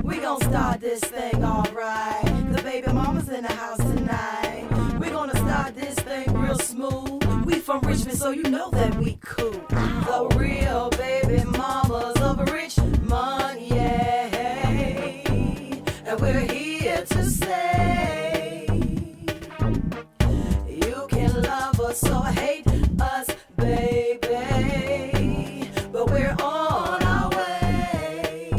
We gon' start this thing alright. The baby mamas in the house tonight. We gonna start this thing real smooth. We from Richmond, so you know that we cool. The real baby mamas of Richmond, yeah. And we're here to say, you can love us or hate us, baby, but we're on our way.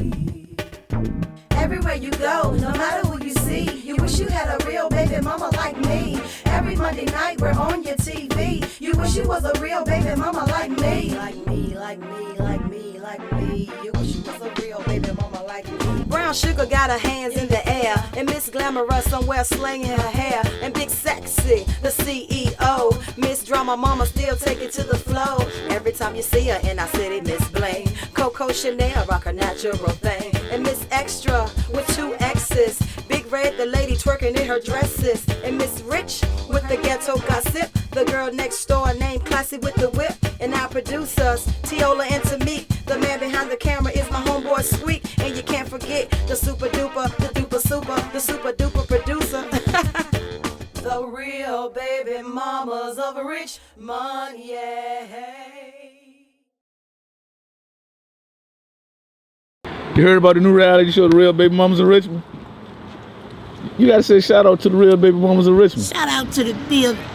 Everywhere you go, no matter who you see, you wish you had a real baby mama like me. Every Monday night we're on your TV. You wish you was a real baby mama like me. Like me, like me, like me, like me. You wish you was a real baby mama like me. Brown Sugar got her hands in the air, and Ms Glamours somewhere slinging her hair. And Big Sexy, the CEO, Miss Drama Mama still take it to the flow. Every time you see her in our city, Miss Bling, Coco Chanel rock her natural thing. And Miss Extra with 2 X's, Big Red the lady twerking in her dresses. And Miss Rich with the ghetto gossip, the girl next door named Classy with the whip. And our producers, Tiola and Tamik, the man behind the camera is my homeboy Squeak. And you can't forget the super duper, the duper super, the super duper producer. The real baby mamas of Richmond, yeah. You heard about the new reality show, The Real Babymamas of Richmond? You gotta say shout out to the Real Babymamas of Richmond. Shout out to the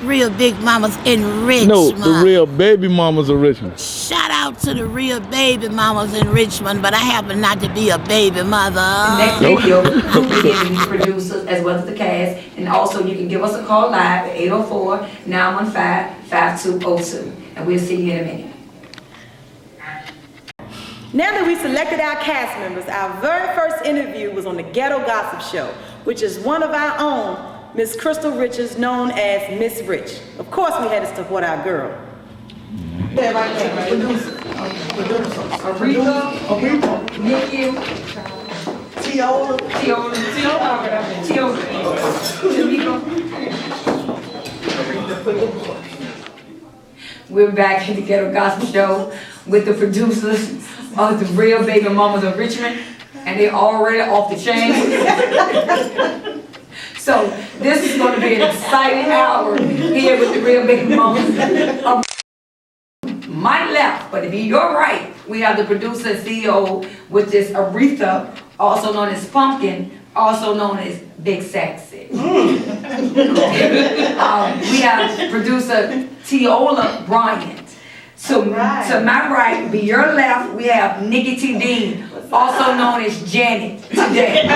real big mamas in Richmond. No, the Real Babymamas of Richmond. Shout out to the real baby mamas in Richmond, but I happen not to be a baby mother. Next video, we'll be giving these producers as well as the cast, and also you can give us a call live at 804-915-5202, and we'll see you in a minute. Now that we selected our cast members, our very first interview was on the Ghetto Gossip Show, which is one of our own, Miss Crystal Richards, known as Miss Rich. Of course, we had to support our girl. Yeah, right there, producer. Aretha, Nikki, Tiola, Tamika. We're back at the Ghetto Gospel Show with the producers of the Real Baby Mamas of Richmond, and they're already off the chain. So this is going to be an exciting hour here with the Real Baby Mamas of my left, but to be your right, we have the producer and CEO, which is Aretha, also known as Pumpkin, also known as Big Sexy. We have producer Tiola Bryant. So to my right, be your left, we have Nikki T. Dean, also known as Janet today.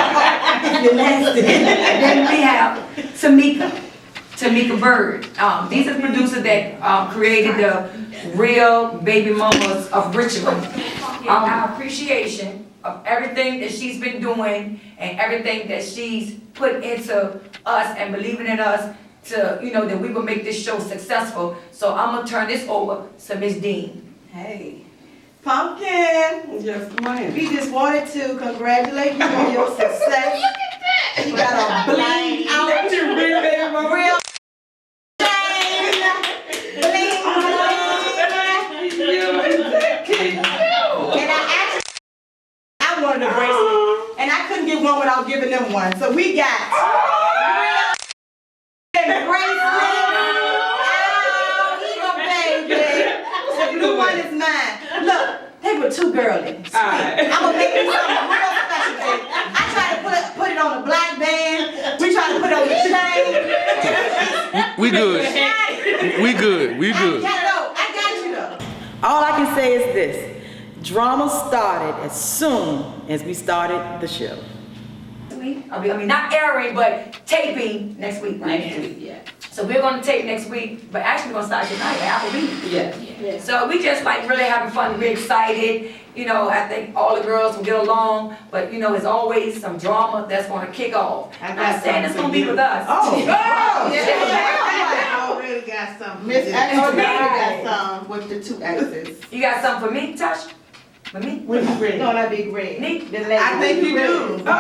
Then we have Tamika Bird. These are the producers that created the Real Baby Mamas of Richmond. Our appreciation of everything that she's been doing and everything that she's put into us and believing in us to, you know, that we will make this show successful. So I'm gonna turn this over to Ms. Dean. Hey, Pumpkin. Yes, ma'am. We just wanted to congratulate you on your success. Look at that. You got a bling out. Real baby mama. Real I wanted a bracelet, and I couldn't get one without giving them one. So we got bracelet. The blue one is mine. Look, they were too girly. I'm gonna make this something real special. I tried to put it on a black band. We tried to put it on the chain. We good. We good. We good. I got you though. All I can say is this. Drama started as soon as we started the show. I mean, not airing, but taping next week, right? Next week, yeah. So we're gonna tape next week, but actually we're gonna start tonight at Applebee's. Yeah. So we just like really having fun, we're excited. You know, I think all the girls will get along, but you know, there's always some drama that's gonna kick off. I'm not saying it's gonna be with us. Oh, yeah. I already got some. Miss X already got some with the 2 X's. You got something for me, Tosh? For me? With the red. No, that big red. Me? I think you do. Go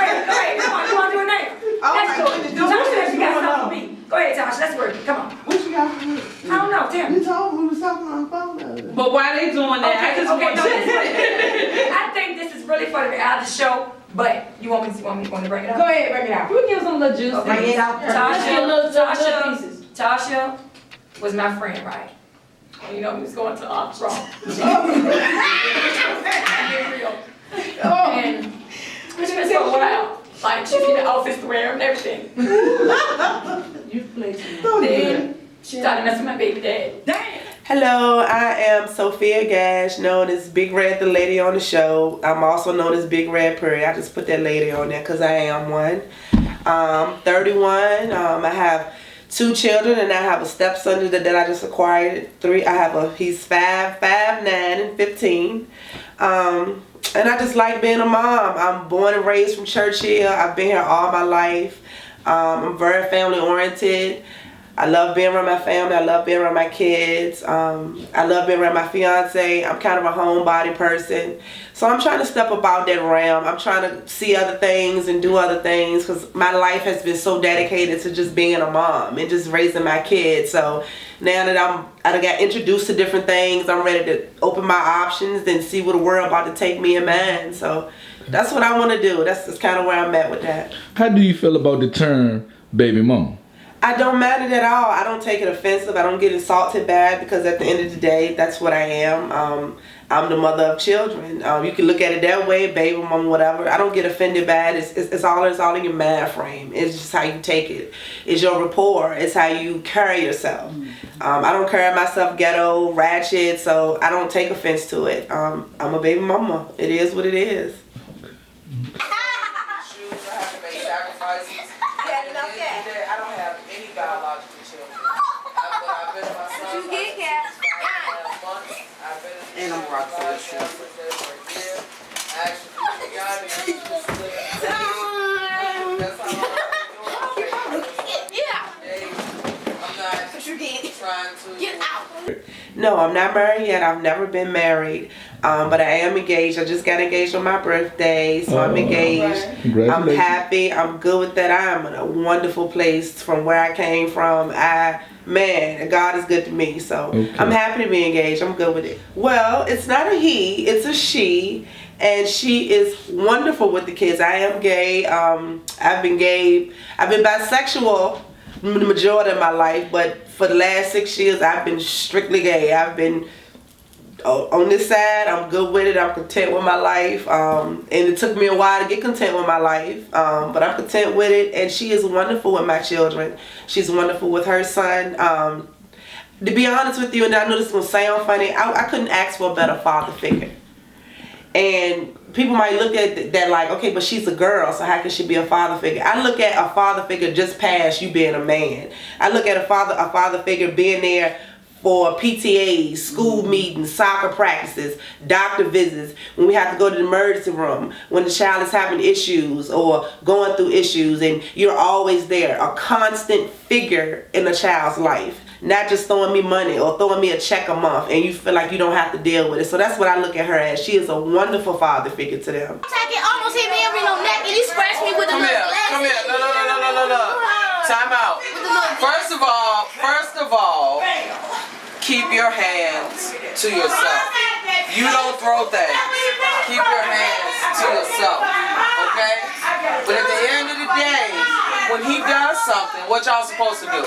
ahead, come on, you wanna do it now? Let's go. Tosh says you got something for me. Go ahead, Tosh, let's work, come on. What you got for me? I don't know, tell me. You told me we was talking on the phone the other day. But why they doing that? Okay, no, listen. I think this is really really for the after show, but you want me to bring it up? Go ahead, bring it out. We can give some little juice. Bring it out. Let's get a little pieces. Tasha was my friend, right? You know, we was going to Armstrong. And we spent for a while. Like, she in the office to wear and everything. You play some. Then she started messing with my baby dad. Damn. Hello, I am Sophia Gash, known as Big Red, the lady on the show. I'm also known as Big Red Prairie. I just put that lady on there because I am one. 31. I have 2 children, and I have a stepson that I just acquired. 3. He's 5, 9, and 15. And I just like being a mom. I'm born and raised from Churchill. I've been here all my life. I'm very family oriented. I love being around my family. I love being around my kids. I love being around my fiance. I'm kind of a homebody person. So I'm trying to step up out that realm. I'm trying to see other things and do other things because my life has been so dedicated to just being a mom and just raising my kids. So now that I got introduced to different things, I'm ready to open my options and see where the world about to take me and mine. So that's what I want to do. That's just kind of where I'm at with that. How do you feel about the term baby mama? I don't mind it at all. I don't take it offensive. I don't get insulted bad because at the end of the day, that's what I am. I'm the mother of children. You can look at it that way, baby mom, whatever. I don't get offended bad. It's all in your mind frame. It's just how you take it. It's your rapport. It's how you carry yourself. I don't carry myself ghetto, ratchet, so I don't take offense to it. I'm a baby mama. It is what it is. I don't have any biological children. I've been my son. You get cat. And I'm rock solid. No, I'm not married yet. I've never been married. But I am engaged. I just got engaged on my birthday, so I'm engaged. I'm happy. I'm good with that. I'm in a wonderful place from where I came from. Man, God is good to me, so I'm happy to be engaged. I'm good with it. Well, it's not a he, it's a she, and she is wonderful with the kids. I am gay. I've been gay. I've been bisexual the majority of my life, but for the last 6 years, I've been strictly gay. I've been on this side. I'm good with it. I'm content with my life, and it took me a while to get content with my life, but I'm content with it. And she is wonderful with my children. She's wonderful with her son. To be honest with you, and I know this is gonna sound funny, I couldn't ask for a better father figure. And people might look at that like, okay, but she's a girl, so how can she be a father figure? I look at a father figure just past you being a man. I look at a father figure being there for PTAs, school meetings, soccer practices, doctor visits, when we have to go to the emergency room, when the child is having issues or going through issues, and you're always there, a constant figure in a child's life. Not just throwing me money or throwing me a check a month and you feel like you don't have to deal with it. So that's what I look at her as. She is a wonderful father figure to them. It almost hit me every little neck and he scratched me with the little glass. Come here. No. Time out. First of all, keep your hands to yourself. You don't throw things. Keep your hands to yourself. Okay? But at the end of the day, when he does something, what y'all supposed to do?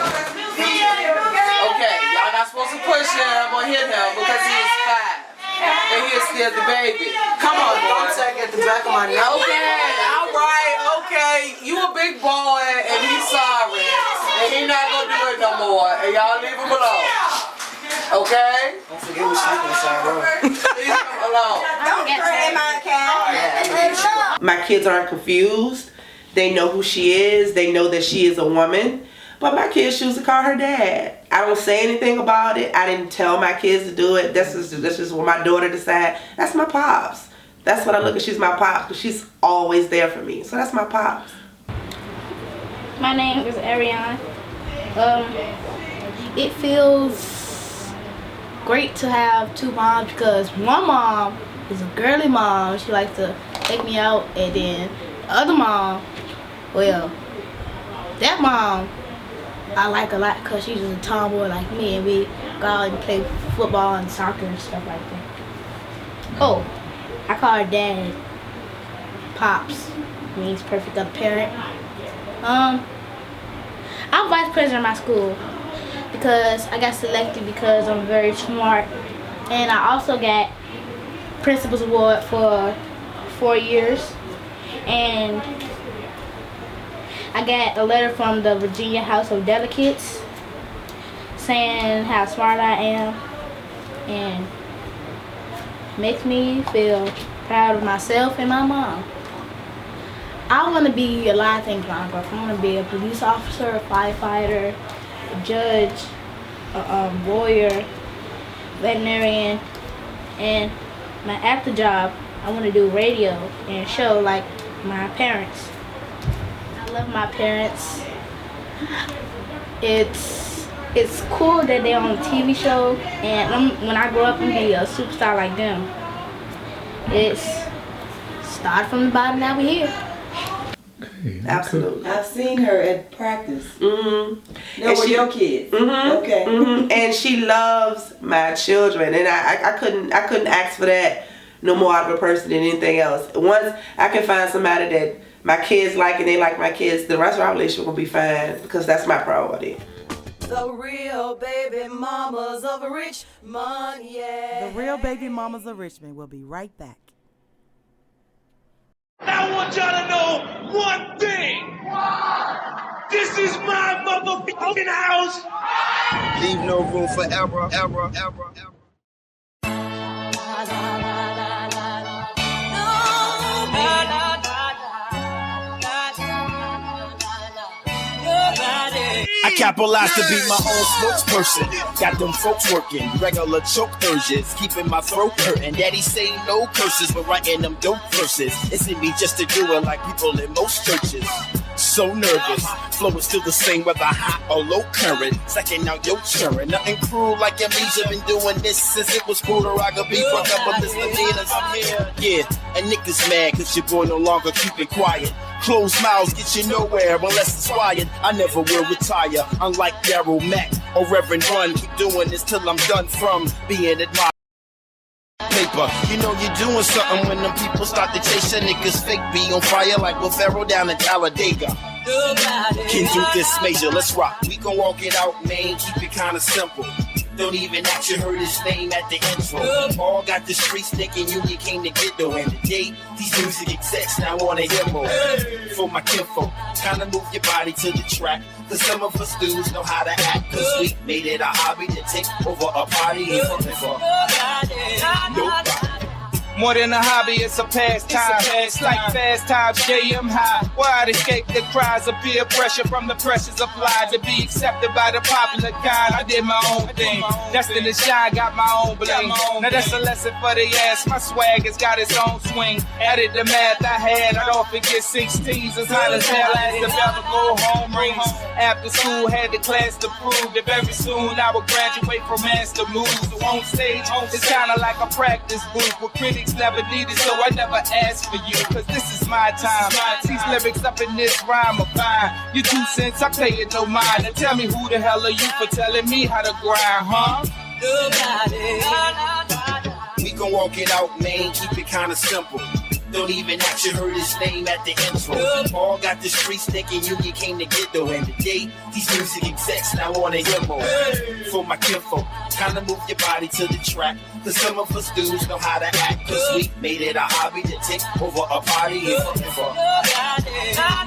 Okay, y'all not supposed to push him or hit him because he is 5 and he is still the baby. Come on, boy. At the back of my neck. Okay, all right, okay. You a big boy and he's sorry and he not gonna do it no more and y'all leave him alone. Okay? Don't forget we're sleeping inside room. Leave him alone. Don't cry my cat. My kids aren't confused. They know who she is. They know that she is a woman. But my kids choose to call her dad. I don't say anything about it. I didn't tell my kids to do it. This is what my daughter decided. That's my pops. That's what I look at. She's my pops because she's always there for me. So that's my pops. My name is Ariana. It feels great to have 2 moms because one mom is a girly mom. She likes to take me out, and then the other mom, well, that mom I like a lot because she's a tomboy like me, and we go out and play football and soccer and stuff like that. Oh, I call her Dad. pops means perfect other parent. I'm vice president of my school because I got selected because I'm very smart, and I also got principal's award for 4 years, and I got a letter from the Virginia House of Delegates saying how smart I am, and makes me feel proud of myself and my mom. I want to be a lot of things when I grow up. I want to be a police officer, a firefighter, a judge, a lawyer, veterinarian, and my after job, I want to do radio and show like my parents. I love my parents. It's cool that they're on a TV show, and when I grow up, I'm gonna be a superstar like them. It's started from the bottom, now we're here. Okay, Absolutely. I've seen her at practice. Mm-hmm. No, with your kids. Mm-hmm. Okay. Mm-hmm. And she loves my children, and I couldn't ask for that no more out of a person than anything else. Once I can find somebody that my kids like and they like my kids, the rest of our relationship will be fine because that's my priority. The Real Baby Mamas of Richmond, yeah. The Real Baby Mamas of Richmond will be right back. I want y'all to know one thing. This is my motherfucking house. Leave no room for error, error, error, error. I capitalized to be my own spokesperson. Got them folks working, regular choke urges, keeping my throat hurting. Daddy say no curses, but writing them dope verses. It's in me just to do it like people in most churches. So nervous, flow is still the same whether hot or low current. Second out your churn, nothing cruel like amnesia. Been doing this since it was cool to rock a beat. Fuck up a misdemeanors, I'm here. Yeah, and niggas mad cause your boy no longer keep it quiet. Closed mouths get you nowhere unless it's quiet. I never will retire, unlike Daryl Mack or Reverend Run. Keep doing this till I'm done from being admired. Paper, you know you're doing something when them people start to chase your niggas fake be on fire like Will Ferrell down in Talladega. Can do this major, let's rock. We gon' walk it out, man, keep it kinda simple. Don't even act, you heard his name at the intro. All got the streets thinking you came to get though. And today, these music execs now wanna hear more. For my kinfolk, kinda move your body to the track. Cause some of us dudes know how to act. Cause we made it a hobby to take over a party and for nobody. More than a hobby, it's a pastime. It's like fast times, JM high. Why I'd escape the cries of peer pressure from the pressures of life to be accepted by the popular kind. I did my own thing. Destined to shine, got my own bling. Now that's a lesson for the ass. My swag has got its own swing. Added the math I had, I'd often get 16s as high as hell as the Bella go home rings. After school, had the class to prove that very soon I would graduate from master moves. So on stage, it's kinda like a practice booth with critics never needed, so I never asked for you, cause this is my time. These lyrics up in this rhyme are fine. You 2 cents, I pay it no mind. And tell me who the hell are you for telling me how to grind, huh? We gon' walk it out, man, keep it kinda simple. Don't even act, you heard his name at the intro. All got the streets thinking you came to get though. And today, these music execs now wanna hear more. For my kinfolk, kinda move your body to the track. Cause some of us dudes know how to act. Cause we made it a hobby to take over a party and for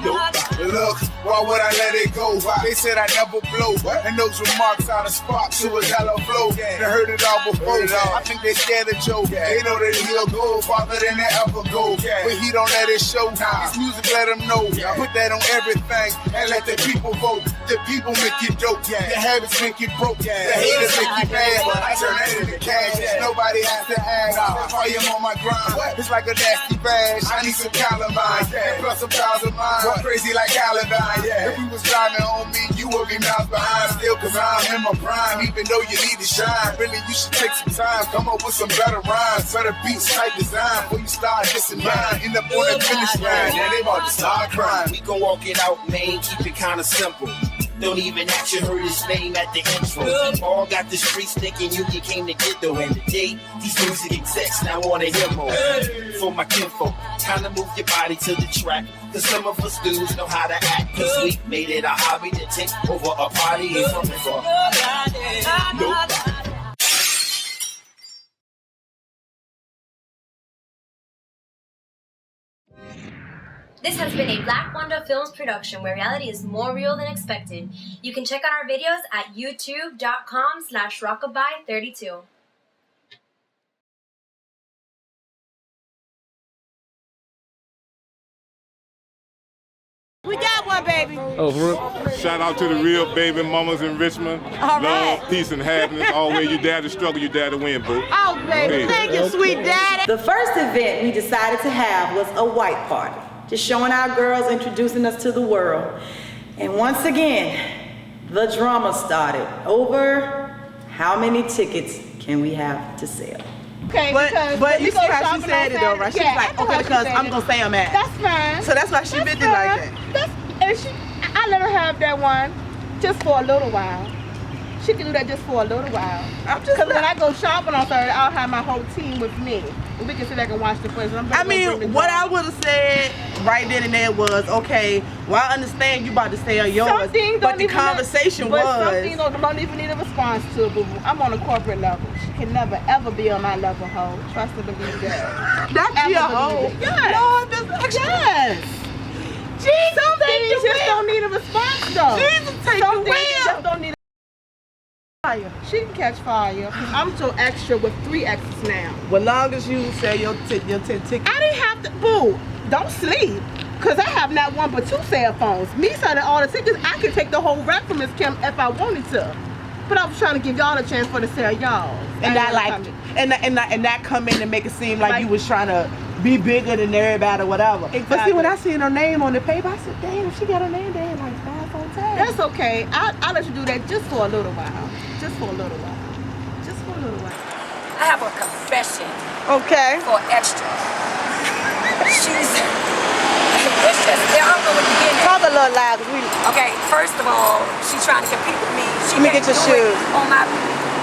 nobody. Look, why would I let it go? They said I never blow. And those remarks out of sparks, it was hella flow. They heard it all before. I think they scared of Joe. They know that he'll go farther than they ever go. But he don't let it show. His music let him know. Put that on everything and let the people vote. The people make you dope. The habits make you broke. The haters make you mad. I turn that into cash. Nobody has to ask. I am on my grind. It's like a nasty bash. I need some Columbine. Plus some thousand mine. Crazy like Columbine. If we was driving on me, you would be miles behind still. Cause I'm in my prime. Even though you need to shine. Really, you should take some time. Come up with some better rhymes. Better beats, type design. Before you start dissing mine. End up on the finish line. Now they about to start crying. We gon' walk it out, man, keep it kinda simple. Don't even act, you heard his name at the intro. All got the streets thinking you came to get though. And today, these music execs now wanna hear more. For my kinfolk, Time to move your body to the track. Cause some of us dudes know how to act. Cause we made it a hobby to take over a party. Ain't from Nobody. This has been a Black Wanda Films production where reality is more real than expected. You can check out our videos at youtube.com/rockabye32. We got one, baby. Oh, for real? Shout out to the Real Babymamas in Richmond. All right. Love, peace, and happiness. Always you dare to struggle, you dare to win, boo. Oh, baby. Thank you, sweet daddy. The first event we decided to have was a white party. Just showing our girls, introducing us to the world. And once again, the drama started over how many tickets can we have to sell. Okay, but you see how she said it though, right? She's like, okay, because I'm gonna say I'm at. That's fine. So that's why she meant it like that. I let her have that one just for a little while. She can do that just for a little while. Because when I go shopping on Thursday, I'll have my whole team with me. And we can sit there and watch the footage. I mean, what I would have said right then and there was, okay, well, I understand you about to sell yours, but the conversation was. But some things don't even need a response to, boo. I'm on a corporate level. She can never, ever be on my level, ho. Trust and believe that. That's your hoe. Yes. No, I'm just yes. Jesus, some things just don't need a response, though. Jesus, take the wheel. Just don't need fire. She can catch fire. I'm so extra with 3 X's now. Well, long as you sell your 10 tickets. I didn't have to, boo, don't sleep. Because I have not 1 but 2 cell phones. Me selling all the tickets, I could take the whole rep from Miss Kim if I wanted to. But I was trying to give y'all a chance for to sell y'all. And that come in and make it seem like you was trying to be bigger than everybody or whatever. Exactly. But see, when I seen her name on the paper, I said, damn, she got her name there like 5 on 10. That's okay. I'll let you do that just for a little while. Just for a little while. Just for a little while. I have a confession. Okay. For extra. It's just, I don't know what you're getting at. Talk a little loud, cause we. Okay, first of all, she's trying to compete with me. She Let me get your shoes. On my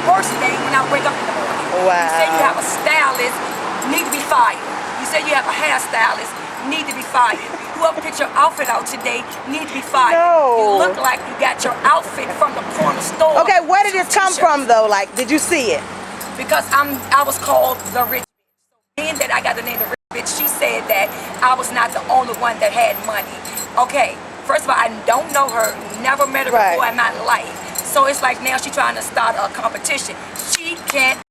birthday when I wake up in the morning. Wow. You say you have a stylist, need to be fired. You say you have a hairstylist, need to be fired. Whoever picked your outfit out today need to be fired. No. You look like you got your outfit from the corner store. Okay, where did this come from though? Like, did you see it? Because I was called the rich bitch. So being that I got the name the rich bitch, she said that I was not the only one that had money. Okay, first of all, I don't know her, never met her before in my life. So it's like now she's trying to start a competition. She can't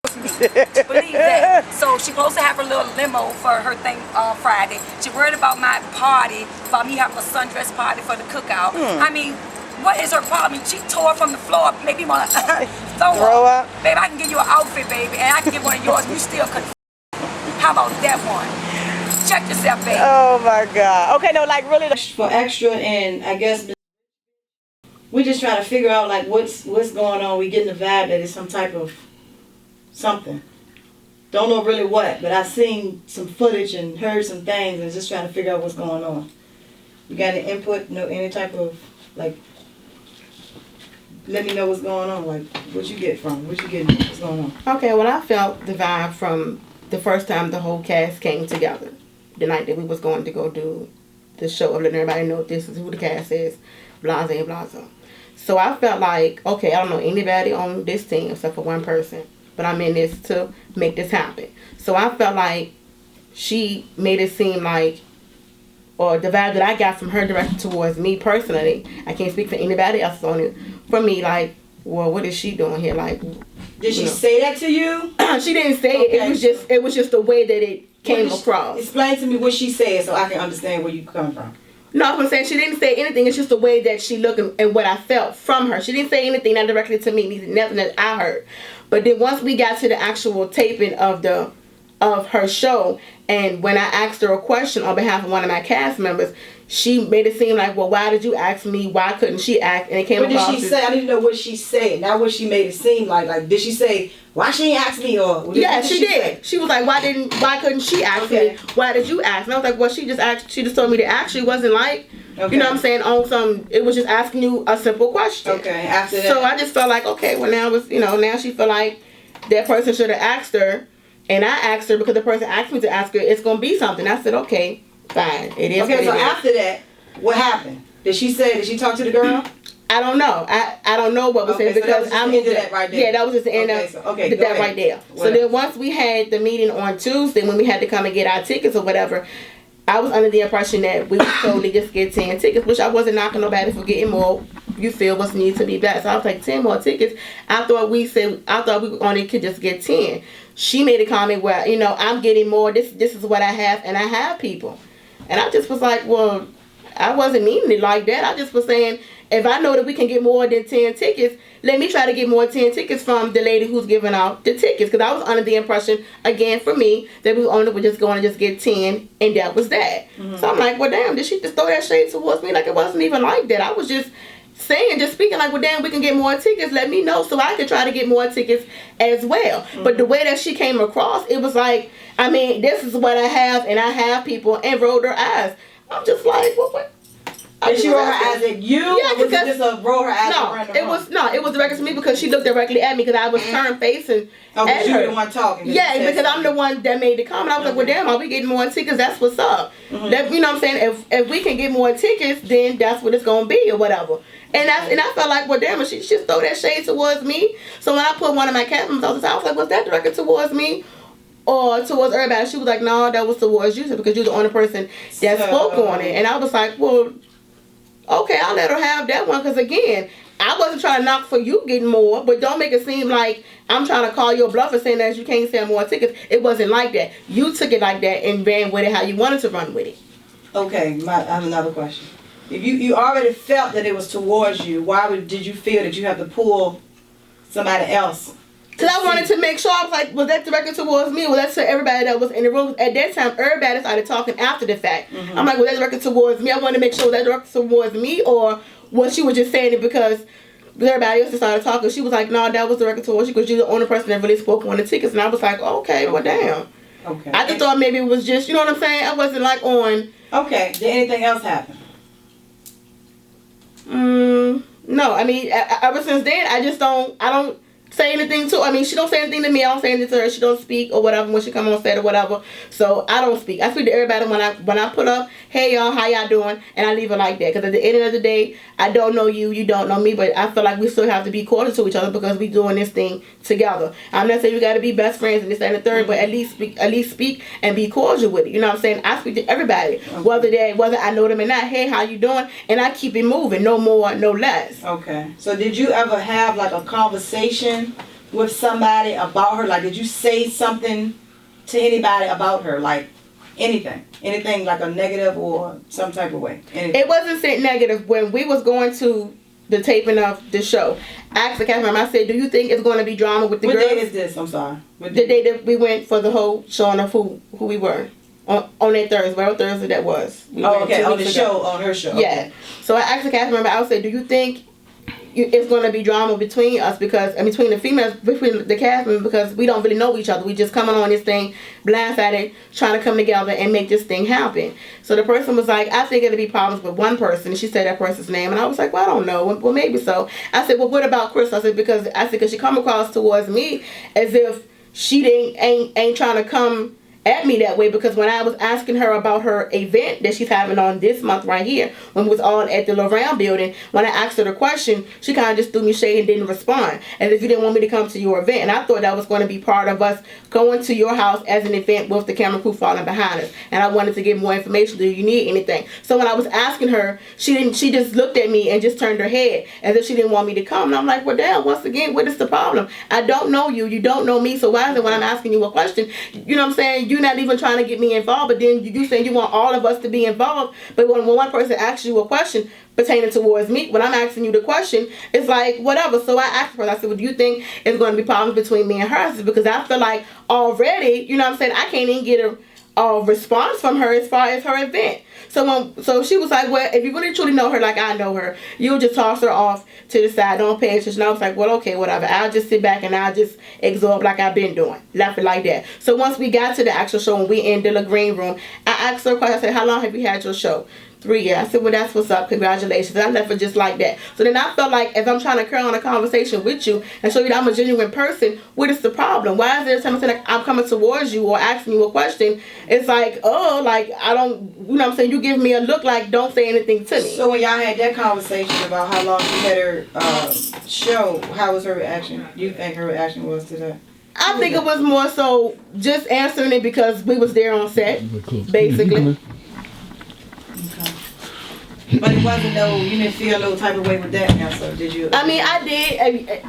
with me. Believe that. So she's supposed to have her little limo for her thing on Friday. She worried about my party, about me having a sundress party for the cookout. I mean, what is her problem? She tore from the floor, maybe want to throw up. Baby, I can give you an outfit, baby, and I can give one of yours, and you still couldn't. How about that one? Check yourself, baby. Oh my God. Okay, no, like really. For extra, and I guess we just trying to figure out like what's going on. We getting the vibe that it's some type of something. Don't know really what, but I seen some footage and heard some things, and just trying to figure out what's going on. You got any input? No, any type of like. Let me know what's going on. Like what you get from? What you getting? What's going on? Okay, well I felt the vibe from the first time the whole cast came together. The night that we was going to go do the show of letting everybody know this is who the cast is, blase and blase. So I felt like, okay, I don't know anybody on this team except for one person, but I'm in this to make this happen. So I felt like she made it seem like, or the vibe that I got from her direction towards me personally, I can't speak for anybody else on it, for me, like, well, what is she doing here? Like, did she say that to you? She didn't say it. It was just the way that it came across. Explain to me what she said so I can understand where you come from. No, I'm saying she didn't say anything. It's just the way that she looked and what I felt from her. She didn't say anything, not directly to me, nothing that I heard. But then once we got to the actual taping of her show, and when I asked her a question on behalf of one of my cast members, she made it seem like, well, why did you ask me? Why couldn't she act? And it came across. What did she say? I didn't know what she said. Not what she made it seem like. Like, did she say, why she ain't ask me? Or yeah, she did. She was like, why couldn't she ask me? Why did you ask? And I was like, well, she just told me to ask. She wasn't like, you know what I'm saying, on some, it was just asking you a simple question. Okay, after that. So I just felt like, okay, well now now she feel like that person should have asked her, And I asked her, because the person asked me to ask her, it's going to be something. I said, okay, fine. It is. Okay, so after that, what happened? Did she talk to the girl? I don't know. I don't know what was said, because I moved that right there. Yeah, that was just the end of that right there. So then once we had the meeting on Tuesday, when we had to come and get our tickets or whatever, I was under the impression that we were told to just get 10 tickets, which I wasn't knocking nobody for getting more. You feel what's needs to be better. So I was like, 10 more tickets. I thought we only could just get 10. She made a comment where, you know, I'm getting more. This is what I have, and I have people. And I just was like, well, I wasn't meaning it like that. I just was saying, if I know that we can get more than 10 tickets, let me try to get more 10 tickets from the lady who's giving out the tickets. Because I was under the impression, again, for me, that we only were just going to just get 10, and that was that. Mm-hmm. So I'm like, well, damn, did she just throw that shade towards me? Like, it wasn't even like that. I was just saying, just speaking like, well, damn, we can get more tickets. Let me know so I can try to get more tickets as well. Mm-hmm. But the way that she came across, it was like, I mean, this is what I have, and I have people, and rolled her eyes. I'm just like, what? Did she roll her eyes at you? Yeah, or was it just a roll her eyes around the room? It was directed to me, because she looked directly at me, because I was turned facing at her. You were the one talking. Yeah, because I'm the one that made the comment. I was like, well, damn, are we getting more tickets? That's what's up. Mm-hmm. That, you know what I'm saying? If we can get more tickets, then that's what it's going to be or whatever. And I felt like, well, damn, she just throw that shade towards me. So when I put one of my cast members on the side, I was like, was that directed towards me or towards everybody? She was like, no, that was towards you, because you're the only person that spoke on it. And I was like, well, okay, I'll let her have that one, because again, I wasn't trying to knock for you getting more, but don't make it seem like I'm trying to call your bluff and saying that you can't sell more tickets. It wasn't like that. You took it like that and ran with it how you wanted to run with it. Okay, I have another question. If you already felt that it was towards you, did you feel that you have to pull somebody else? Because I wanted to make sure. I was like, was that directed towards me? Was that to everybody that was in the room? At that time, everybody started talking after the fact. Mm-hmm. I'm like, was that directed towards me? I wanted to make sure, was that directed towards me, or was she was just saying it because everybody else started talking? She was like, no, that was directed towards you, because you're the only person that really spoke on the tickets. And I was like, okay, well, damn. Okay. I just thought maybe it was just, you know what I'm saying? I wasn't like on. Okay. Did anything else happen? No. I mean, ever since then, I don't say anything to. I mean, she don't say anything to me. I don't say anything to her. She don't speak or whatever when she come on set or whatever. So I don't speak. I speak to everybody when I put up, hey y'all, how y'all doing, and I leave it like that. Because at the end of the day, I don't know you, you don't know me, but I feel like we still have to be cordial to each other, because we doing this thing together. I'm not saying we got to be best friends and this and the third, but at least speak and be cordial with it. You know what I'm saying? I speak to everybody, whether I know them or not. Hey, how you doing? And I keep it moving, no more, no less. Okay. So did you ever have like a conversation with somebody about her? Like, did you say something to anybody about her? Like, anything like a negative or some type of way? Anything. It wasn't said negative. When we was going to the taping of the show, I asked the cast member, I said, do you think it's going to be drama with the girls? What day is this? I'm sorry. The day that we went for the whole showing of who we were. On that Thursday, whatever Thursday that was. Okay, on the show, on her show. Yeah. Okay. So I asked the cast member, I said, do you think it's going to be drama between us, because between the females, between the cast members, because we don't really know each other. We just coming on this thing blindsided, trying to come together and make this thing happen. So the person was like, I think it'll be problems with one person. And she said that person's name, and I was like, well, I don't know. Well, maybe so. I said, well, what about Chris? I said, because she come across towards me as if she ain't trying to come at me that way, because when I was asking her about her event that she's having on this month right here, when we was all at the Lorraine building, when I asked her the question, she kind of just threw me shade and didn't respond, as if you didn't want me to come to your event. And I thought that was going to be part of us going to your house as an event with the camera crew following behind us, and I wanted to get more information. Do you need anything? So when I was asking her, she just looked at me and just turned her head as if she didn't want me to come. And I'm like, well, damn, once again, what is the problem? I don't know you, you don't know me, so why is it when I'm asking you a question, you know what I'm saying, you're not even trying to get me involved, but then you saying you want all of us to be involved, but when one person asks you a question pertaining towards me, when I'm asking you the question, it's like, whatever. So I asked her, I said, well, do you think it's going to be problems between me and her? I said, because I feel like already, you know what I'm saying, I can't even get a response from her as far as her event. So she was like, well, if you really truly know her like I know her, you'll just toss her off to the side, don't pay attention. I was like, well, okay, whatever. I'll just sit back and I'll just absorb like I've been doing. Left it like that. So once we got to the actual show and we in the green room, I asked her a question. I said, how long have you had your show? 3 years. I said, well, that's what's up. Congratulations. And I left it just like that. So then I felt like if I'm trying to carry on a conversation with you and show you that I'm a genuine person, what is the problem? Why is there something like I'm coming towards you or asking you a question? It's like, oh, like, I don't, you know what I'm saying? You give me a look like, don't say anything to me. So when y'all had that conversation about how long you had her show, how was her reaction? Do you think her reaction was to that? I think it was more so just answering it because we was there on set, basically. But it wasn't you didn't feel no type of way with that answer, did you? I mean, I did.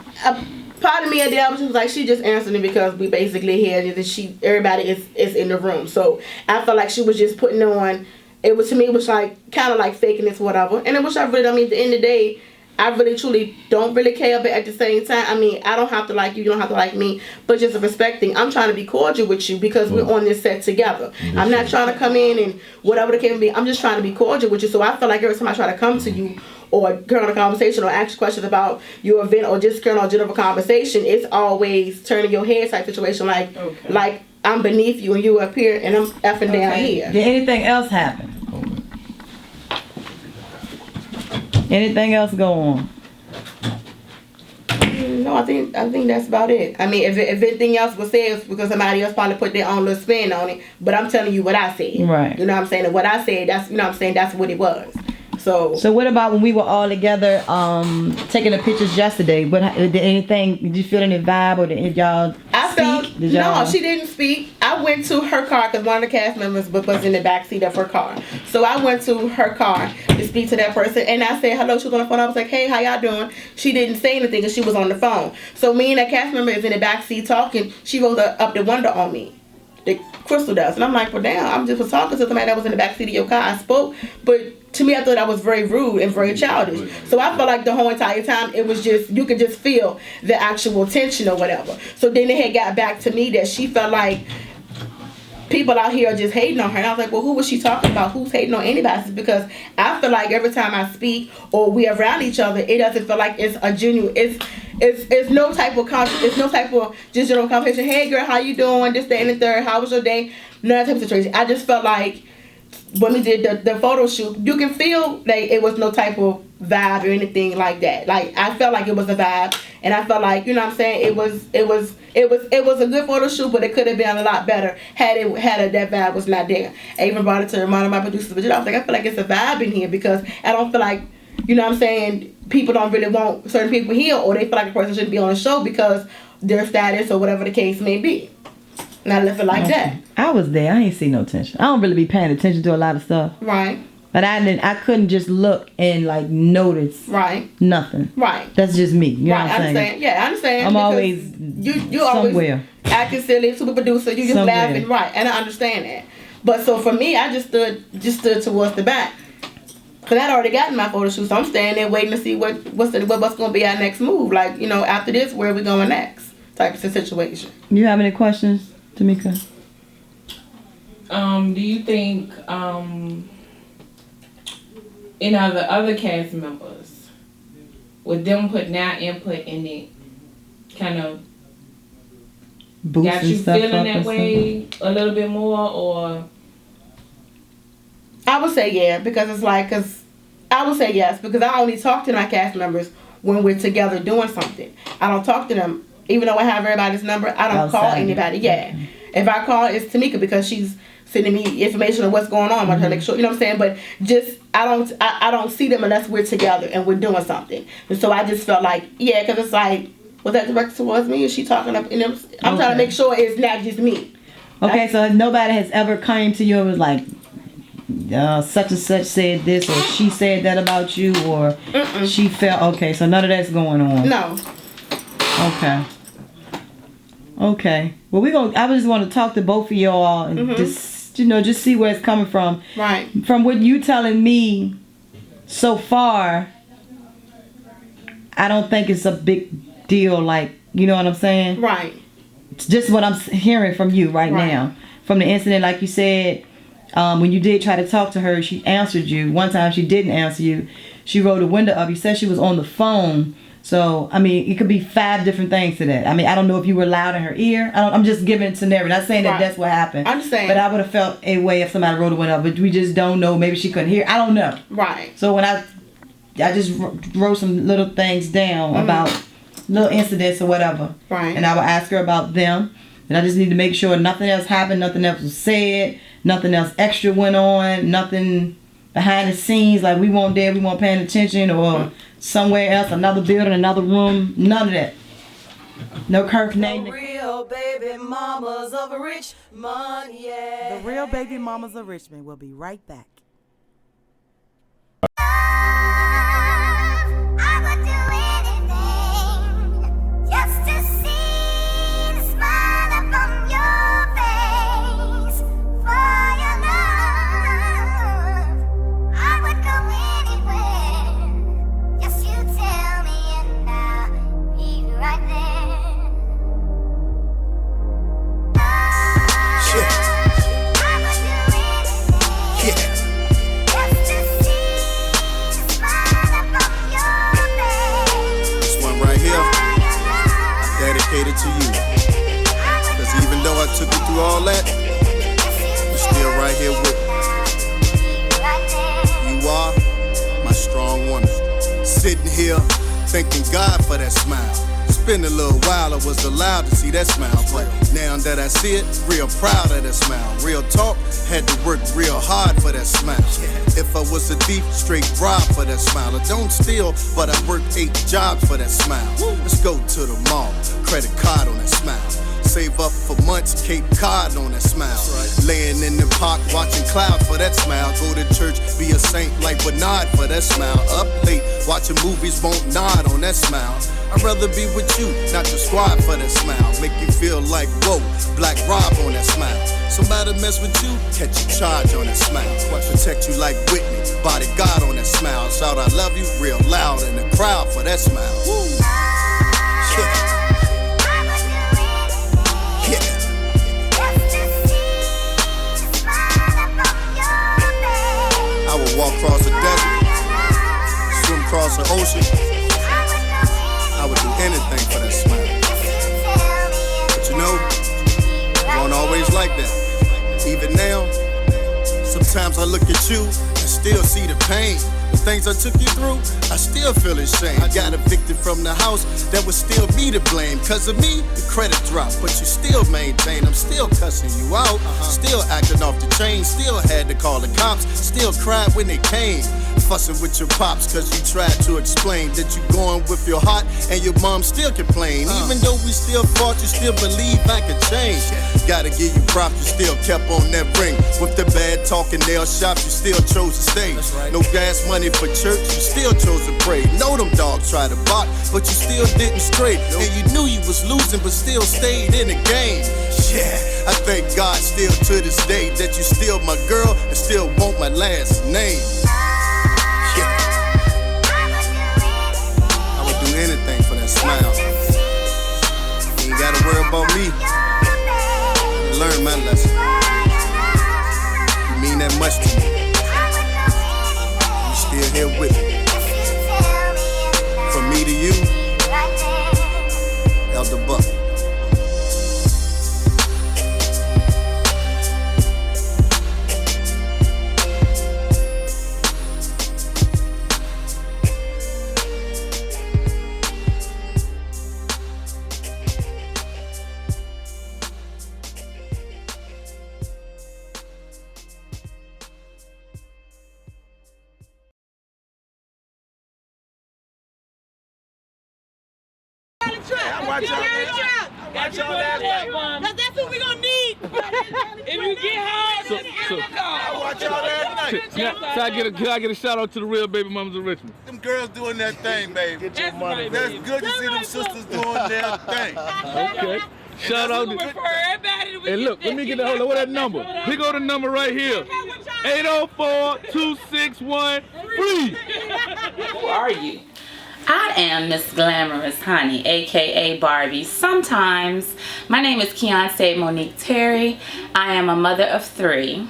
Part of me at the album was like, she just answered it because we basically here and everybody is in the room. So I felt like she was just putting on, it was, to me, it was like, kind of like faking this, whatever. And it was, I mean, at the end of the day, I really truly don't really care, but at the same time, I mean, I don't have to like you don't have to like me, but just a respect thing. I'm trying to be cordial with you because we're on this set together. I'm not trying to come in and whatever the case may be. I'm just trying to be cordial with you. So I feel like every time I try to come to you or carry on a conversation or ask questions about your event or just carry on a general conversation, it's always turning your head type situation like I'm beneath you and you up here and I'm effing down here. Did anything else happen? Anything else go on? No, I think that's about it. I mean, if anything else was said, it's because somebody else probably put their own little spin on it. But I'm telling you what I said. Right. You know what I'm saying? And what I said, that's, you know what I'm saying, that's what it was. So what about when we were all together taking the pictures yesterday? Did you feel any vibe or did y'all speak? No, she didn't speak. I went to her car because one of the cast members was in the back seat of her car. So I went to her car to speak to that person and I said hello. She was on the phone. I was like, hey, how y'all doing? She didn't say anything because she was on the phone. So me and that cast member is in the back seat talking. She rolled up the window on me. The Crystal does. And I'm like, well, damn, I'm just was talking to somebody that was in the back seat of your car. I spoke, but to me, I thought I was very rude and very childish. So I felt like the whole entire time, it was just, you could just feel the actual tension or whatever. So then it had got back to me that she felt like people out here are just hating on her. And I was like, well, who was she talking about? Who's hating on anybody? It's because I feel like every time I speak or we around each other, it doesn't feel like it's a genuine, it's no type of just general conversation. Hey girl, how you doing? This, that, and the third. How was your day? None type of situation. I just felt like when we did the photo shoot, you can feel like it was no type of vibe or anything like that. Like I felt like it was a vibe, and I felt like, you know what I'm saying, it was a good photo shoot, but it could have been a lot better had that vibe was not there. I even brought it to one of my producers, but I was like, I feel like it's a vibe in here because I don't feel like, you know what I'm saying, people don't really want certain people here, or they feel like a person shouldn't be on the show because their status or whatever the case may be. And I left it like that. I was there. I ain't see no tension. I don't really be paying attention to a lot of stuff. Right. But I couldn't just look and like notice. Right. Nothing. Right. That's just me. You know what I'm saying? Understand. Yeah, I understand. I'm always you somewhere. Always acting silly, super producer. You just Somewhere. laughing, right? And I understand that. But so for me, I just stood towards the back. Cause I'd already gotten my photo shoot, so I'm standing there waiting to see what's gonna be our next move. Like, you know, after this, where are we going next? Type of situation. You have any questions, Tamika? Do you think the other cast members, with them putting our input in it, kind of got you feeling that way a little bit more, or? I would say yeah, because it's like, I would say yes, because I only talk to my cast members when we're together doing something. I don't talk to them, even though I have everybody's number, I don't call anybody. Yeah. If I call, it's Tamika because she's sending me information on what's going on with her, like, you know what I'm saying? But just, I don't see them unless we're together and we're doing something. And so I just felt like, yeah, because it's like, was that directed towards me? Is she talking up? I'm trying to make sure it's not just me. Okay, so nobody has ever come to you and was like, such and such said this, or she said that about you, or she felt, okay, so none of that's going on. No. Okay. Well, I just want to talk to both of y'all and just see where it's coming from. Right. From what you telling me so far, I don't think it's a big deal, like, you know what I'm saying? Right. It's just what I'm hearing from you right now. From the incident, like you said, when you did try to talk to her, she answered you. One time she didn't answer you. She rolled the window up. You said she was on the phone. So, I mean, it could be 5 different things to that. I mean, I don't know if you were loud in her ear. I'm just giving a scenario. Not saying that that's what happened. I understand. But I would have felt a way if somebody wrote it went up. But we just don't know. Maybe she couldn't hear. I don't know. Right. So when I just wrote some little things down about little incidents or whatever. Right. And I would ask her about them. And I just need to make sure nothing else happened. Nothing else was said. Nothing else extra went on. Nothing behind the scenes like we weren't there, we weren't paying attention, or somewhere else, another building, another room. None of that. No Kirk name. The Real Baby Mamas of Richmond, yeah. The Real Baby Mamas of Richmond will be right back. Dedicated to you, because even though I took you through all that, you're still right here with me. You are my strong woman. Sitting here thanking God for that smile. It's been a little while I was allowed to see that smile, but now that I see it, real proud of that smile. Real talk, had to work real hard for that smile. If I was a thief, straight rob for that smile. I don't steal, but I work 8 jobs for that smile. Let's go to the mall, credit card on that smile. Save up for months, Cape Cod on that smile. Laying in the park, watching clouds for that smile. Go to church, be a saint like Bernard for that smile. Up late, watching movies, won't nod on that smile. I'd rather be with you, not the squad for that smile. Make you feel like, whoa, Black Rob on that smile. Somebody mess with you, catch a charge on that smile. Protect you like Whitney, bodyguard on that smile. Shout I love you real loud in the crowd for that smile. Woo. Yeah. I would walk across the desert, swim across the ocean. I would do anything for that smile. But you know, it won't always like that. Even now, sometimes I look at you and still see the pain. The things I took you through, I still feel ashamed. I got evicted from the house, that would still be to blame. Cause of me, the credit dropped, but you still maintain. I'm still cussing you out, still acting off the chain. Still had to call the cops, still cried when they came. Fussing with your pops cause you tried to explain that you going with your heart and your mom still complain. Even though we still fought, you still believe I could change. Gotta give you props, you still kept on that ring. With the bad talking nail shops, you still chose to stay. No gas money for church, you still chose to pray. Know them dogs tried to bark, but you still didn't stray. And you knew you was losing, but still stayed in the game. Yeah, I thank God still to this day that you still my girl and still want my last name. Anything for that smile. You ain't gotta worry about me. Learn my lesson. You mean that much to me. You still here with me. From me to you, Elder Buck. Watch y'all last night. Cause that's what we gonna need. If you get hard, Watch y'all last night. Can I get a shout out to the Real Baby Mamas of Richmond? Them girls doing that thing, baby. Get your money. That's good to see them sisters doing their thing. Okay. Shout out to and look, let me get the hold on. What that number? Here go the number right here. 804-261-FREE. Who are you? I am Ms Glamours, honey, aka Barbie. Sometimes. My name is Keontae Monique Terry. I am a mother of 3.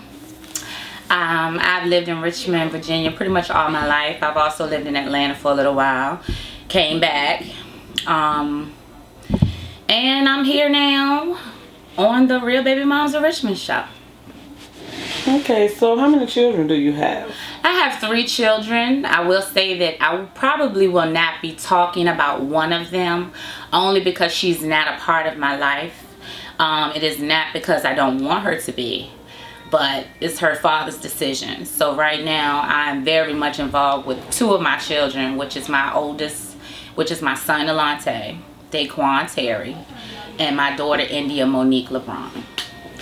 I've lived in Richmond, Virginia pretty much all my life. I've also lived in Atlanta for a little while. came back, and I'm here now on the Real Babymamas of Richmond show. Okay, so how many children do you have? I have 3 children. I will say that I probably will not be talking about one of them, only because she's not a part of my life. It is not because I don't want her to be, but it's her father's decision. So right now I'm very much involved with 2 of my children, which is my oldest, which is my son Alante, Daquan Terry, and my daughter India Monique LeBron.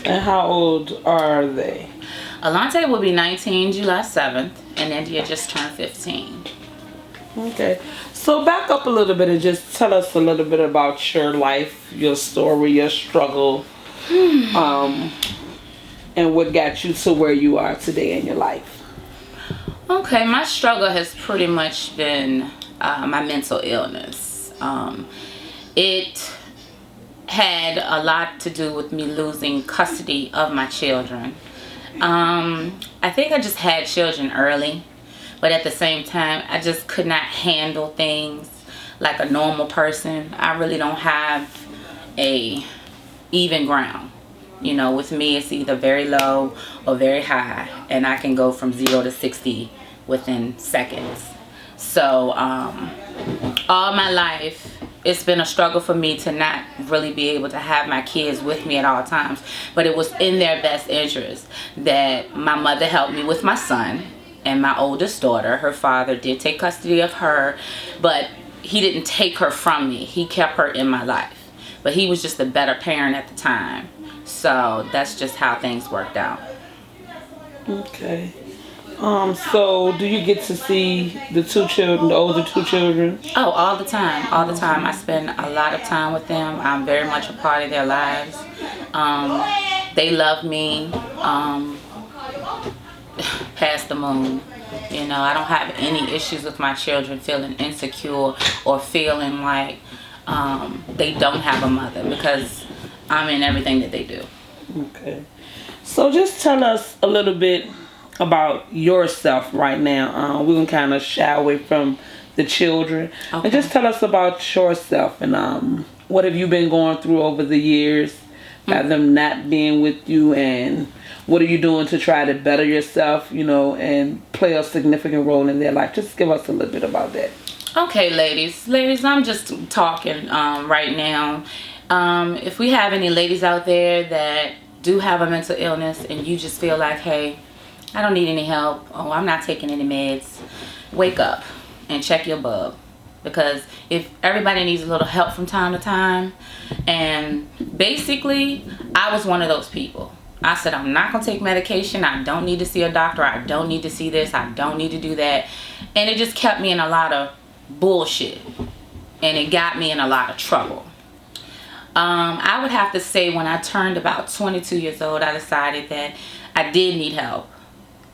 And how old are they? Alante will be 19 July 7th, and India just turned 15. Okay, so back up a little bit and just tell us a little bit about your life, your story, your struggle, and what got you to where you are today in your life. Okay, my struggle has pretty much been my mental illness. It had a lot to do with me losing custody of my children. I think I just had children early, but at the same time I just could not handle things like a normal person. I really don't have a even ground. You know, with me it's either very low or very high, and I can go from 0 to 60 within seconds. So all my life it's been a struggle for me to not really be able to have my kids with me at all times, but it was in their best interest that my mother helped me with my son and my oldest daughter. Her father did take custody of her, but he didn't take her from me. He kept her in my life, but he was just a better parent at the time. So that's just how things worked out. Okay. So do you get to see the 2 children, the older 2 children? Oh, all the time. All the time. I spend a lot of time with them. I'm very much a part of their lives. They love me past the moon. You know, I don't have any issues with my children feeling insecure or feeling like they don't have a mother, because I'm in everything that they do. Okay. So just tell us a little bit about yourself right now. We're gonna kind of shy away from the children, okay, and just tell us about yourself and what have you been going through over the years by them not being with you, and what are you doing to try to better yourself, you know, and play a significant role in their life. Just give us a little bit about that. Okay, ladies, I'm just talking right now. If we have any ladies out there that do have a mental illness and you just feel like, hey, I don't need any help, oh, I'm not taking any meds, wake up and check your bub. Because if everybody needs a little help from time to time, and basically I was one of those people. I said, I'm not gonna take medication, I don't need to see a doctor, I don't need to see this, I don't need to do that. And it just kept me in a lot of bullshit, and it got me in a lot of trouble. I would have to say when I turned about 22 years old, I decided that I did need help.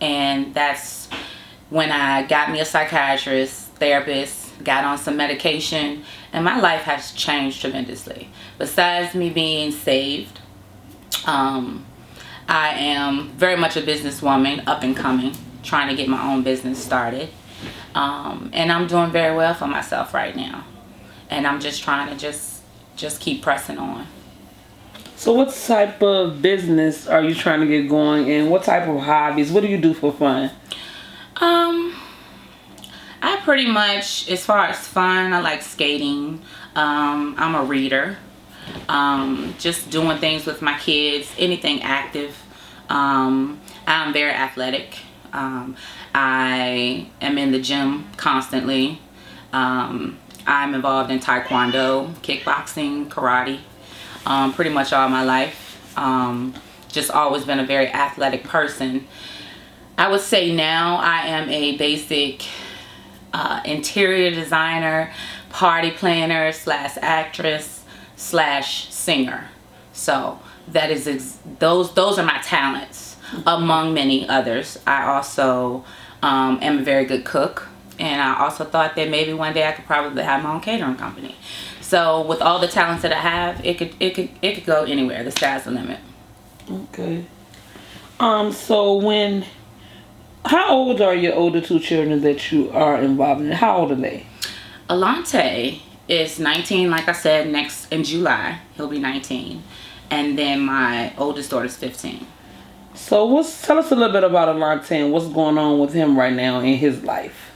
And that's when I got me a psychiatrist, therapist, got on some medication, and my life has changed tremendously. Besides me being saved, I am very much a businesswoman, up and coming, trying to get my own business started. And I'm doing very well for myself right now. And I'm just trying to just keep pressing on. So what type of business are you trying to get going, and what type of hobbies? What do you do for fun? I pretty much, as far as fun, I like skating. I'm a reader. Just doing things with my kids, anything active. I'm very athletic. I am in the gym constantly. I'm involved in taekwondo, kickboxing, karate. Pretty much all my life. Just always been a very athletic person. I would say now I am a basic interior designer, party planner / actress / singer. So that is those are my talents, among many others. I also am a very good cook, and I also thought that maybe one day I could probably have my own catering company. So with all the talents that I have, it could go anywhere. The sky's the limit. Okay. So how old are your older 2 children that you are involved in? How old are they? Alante is 19, like I said, next in July. He'll be 19. And then my oldest daughter's 15. So tell us a little bit about Alante and what's going on with him right now in his life.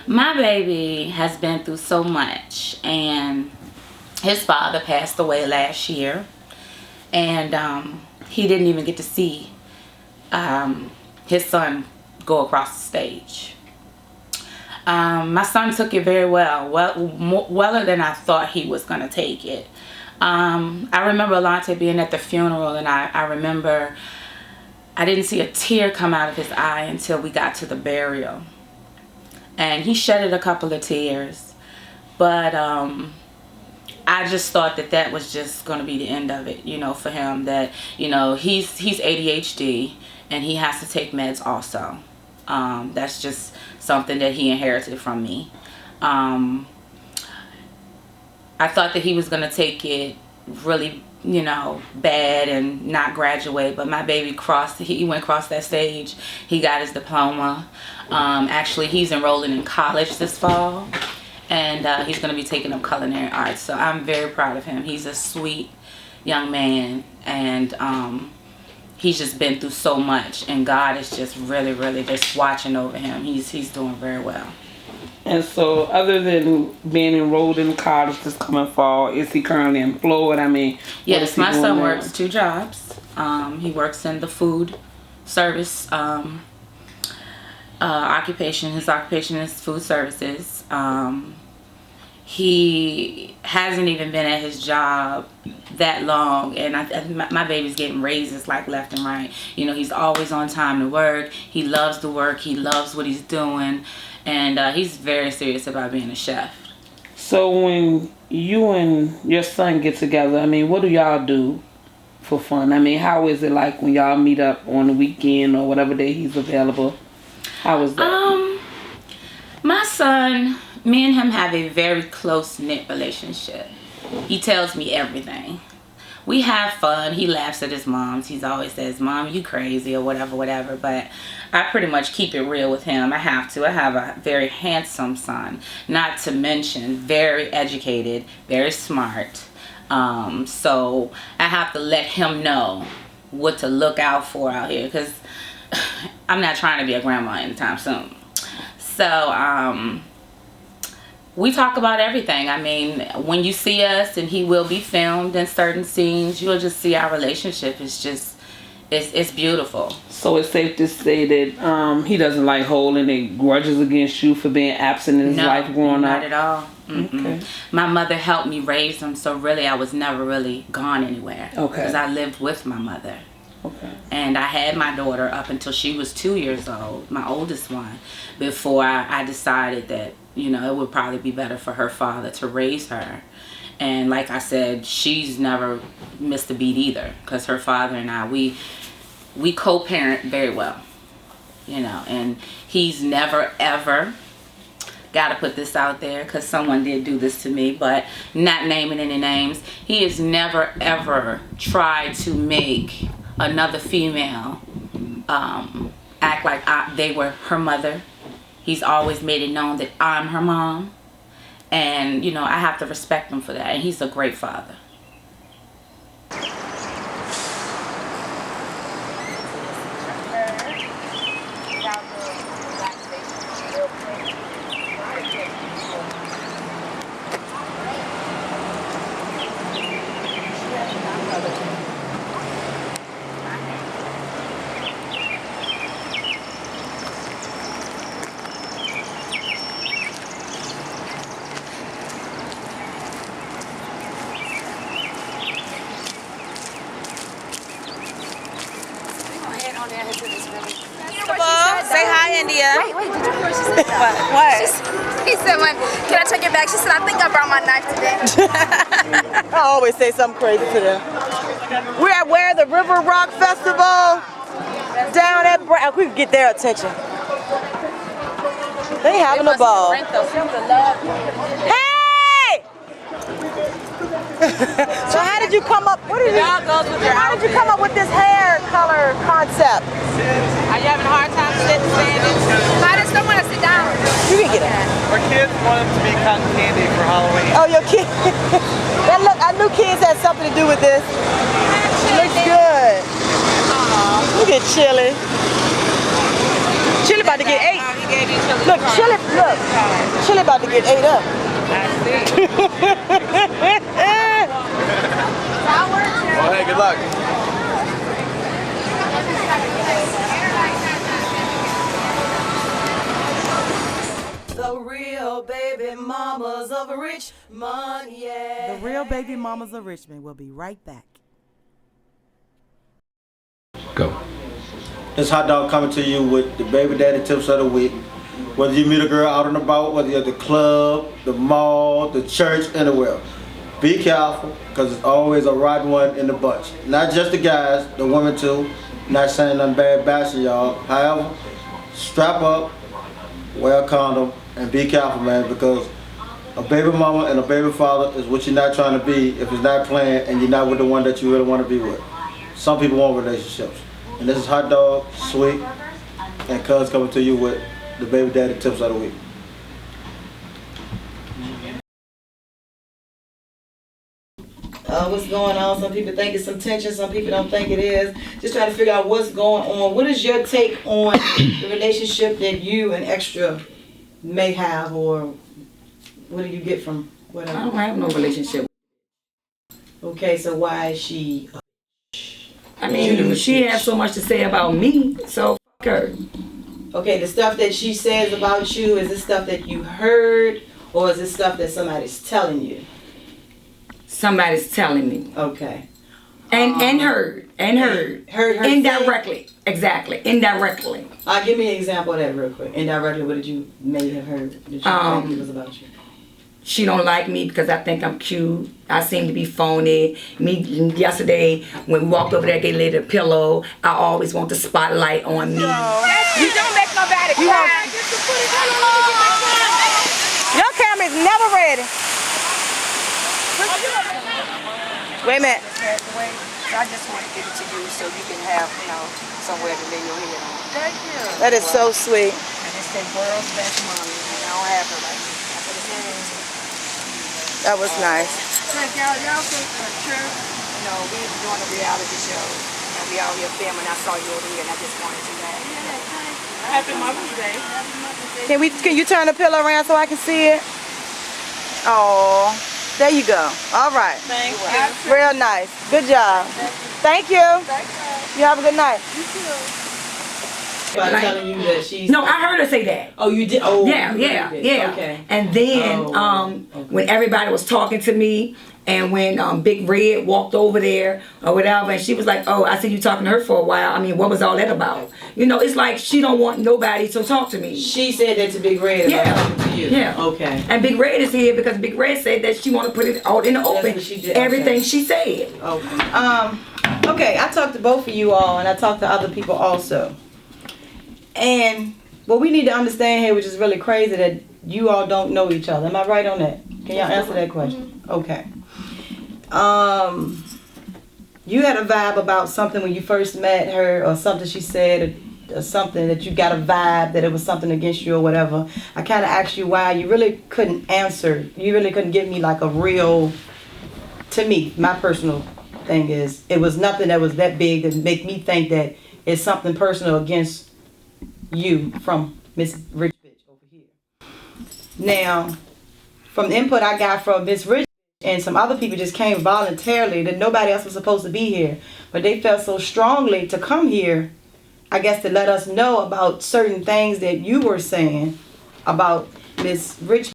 My baby has been through so much, and his father passed away last year, and he didn't even get to see his son go across the stage. My son took it very weller than I thought he was going to take it. I remember Alante being at the funeral, and I remember I didn't see a tear come out of his eye until we got to the burial. And he shedded a couple of tears, but I just thought that was just going to be the end of it, for him. That, he's ADHD and he has to take meds also. That's just something that he inherited from me. I thought that he was going to take it really, bad and not graduate, but my baby he went across that stage. He got his diploma. Actually, he's enrolling in college this fall, and he's going to be taking up culinary arts. So I'm very proud of him. He's a sweet young man, and he's just been through so much, and God is just really, really just watching over him. He's doing very well. And so, other than being enrolled in college this coming fall, is he currently employed? I mean, yes, my son works 2 jobs. He works in the food service occupation. His occupation is food services. He hasn't even been at his job that long, and my baby's getting raises like left and right. He's always on time to work. He loves the work. He loves what he's doing. And he's very serious about being a chef. So when you and your son get together, I mean, what do y'all do for fun? I mean, how is it like when y'all meet up on the weekend or whatever day he's available? How is that? My son, me and him have a very close-knit relationship. He tells me everything. We have fun. He laughs at his moms. He always says, "Mom, you crazy," or whatever. But I pretty much keep it real with him. I have to. I have a very handsome son. Not to mention very educated, very smart. So I have to let him know what to look out for out here, because I'm not trying to be a grandma anytime soon. So we talk about everything. I mean, when you see us, and he will be filmed in certain scenes, you'll just see our relationship is just, it's beautiful. So it's safe to say that he doesn't like holding any grudges against you for being absent in his life growing up? Not at all. Okay. My mother helped me raise him, so really I was never really gone anywhere. Okay. Because I lived with my mother. Okay. And I had my daughter up until she was 2 years old, my oldest one, before I decided that, it would probably be better for her father to raise her. And like I said, she's never missed a beat either, because her father and I, we co-parent very well, and he's never ever, gotta put this out there because someone did do this to me, but not naming any names, he has never ever tried to make another female act like they were her mother. He's always made it known that I'm her mom. And, I have to respect him for that. And he's a great father. Say hi, India. Wait, did you hear what she said? What? He said, "Can I take it back?" She said, "I think I brought my knife today." I always say something crazy to them. We're at where? The River Rock Festival? Down at we can get their attention. They having a ball. Hey! So how did you come up? How did you come up with this hair color concept? Are you having a hard time standing? I just don't want to sit down. You can get it. For kids? want them to be cotton candy for Halloween. Oh, your kid. That look, I knew kids had something to do with this. Looks good. Look at Chili. Chili about to get 8. Look, Chili, look. Chili about to get 8 up. Well, hey, good luck. The Real Baby Mamas of Richmond, yeah. The Real Baby Mamas of Richmond will be right back. Go. This hot dog coming to you with the baby daddy tips of the week. Whether you meet a girl out and about, whether you're at the club, the mall, the church, anywhere. Be careful, because it's always a rotten one in the bunch. Not just the guys, the women too. Not saying nothing bad about y'all. However, strap up, wear a condom, and be careful, man, because a baby mama and a baby father is what you're not trying to be if it's not planned and you're not with the one that you really want to be with. Some people want relationships. And this is Hot Dog, Sweet, and Cuz coming to you with the baby daddy tips of the week. What's going on? Some people think it's some tension, some people don't think it is. Just trying to figure out what's going on. What is your take on the relationship that you and Extra may have, or what do you get from whatever? I don't have no relationship. Okay, so why is she? I mean, she has so much to say about me, so fuck her. Okay, the stuff that she says about you, is it stuff that you heard, or is it stuff that somebody's telling you? Somebody's telling me. Okay. And heard. Heard her indirectly. Exactly. Indirectly. Give me an example of that real quick. Indirectly, what did you may have heard that you think it was about you? She don't like me because I think I'm cute. I seem to be phony. Me yesterday when we walked over there, gave Lady a pillow. I always want the spotlight on me. You don't make nobody cry. Your camera is never ready. Wait a minute. I just want to give it to you so you can have, somewhere to lay your head on. Thank you. That is so sweet. And it's the world's best mommy. And I don't have her like this. That was nice. Y'all think true? We doing a reality show. And we out here filming. I saw you over here and I just wanted to laugh. Happy Mother's Day. Can you turn the pillow around so I can see it? Oh, there you go. All right. Thank you. Real nice. Good job. Thank you. You have a good night. You too. By telling you that she's... No, I heard her say that. Oh, you did? Oh, yeah. Okay. And then when everybody was talking to me, and when Big Red walked over there or whatever, and she was like, "Oh, I see you talking to her for a while. I mean, what was all that about?" It's like she don't want nobody to talk to me. She said that to Big Red about talking to you. Yeah. Okay. And Big Red is here because Big Red said that she want to put it out in the open. That's what she did. Everything she said. Okay. Okay, I talked to both of you all, and I talked to other people also. And what we need to understand here, which is really crazy, that you all don't know each other. Am I right on that? Can y'all answer that question? Okay. You had a vibe about something when you first met her, or something she said, or something that you got a vibe that it was something against you or whatever. I kind of asked you why. You really couldn't answer. You really couldn't give me like a real, to me, my personal thing is, it was nothing that was that big to make me think that it's something personal against you from Miss Rich Bitch over here. Now, from the input I got from Miss Rich and some other people just came voluntarily, that nobody else was supposed to be here, but they felt so strongly to come here, I guess, to let us know about certain things that you were saying about Miss Rich.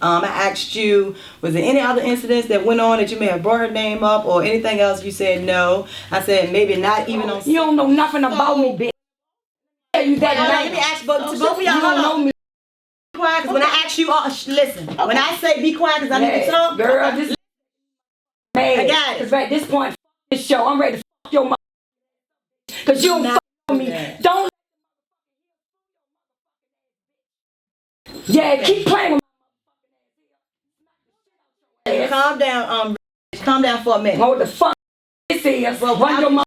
I asked you, was there any other incidents that went on that you may have brought her name up, or anything else? You said no. I said maybe not even on. You don't know nothing about me, bitch. You that let me ask both of y'all. You don't know me. Be quiet, because when I ask you, listen. Okay. When I say be quiet, because I need to talk. Girl, this man. I got it. Because at this point, this show, I'm ready to fuck your mom. Because you don't fuck with me. Don't. Yeah, keep playing with me. Calm down, calm down for a minute. Hold the fuck. This is run your mom.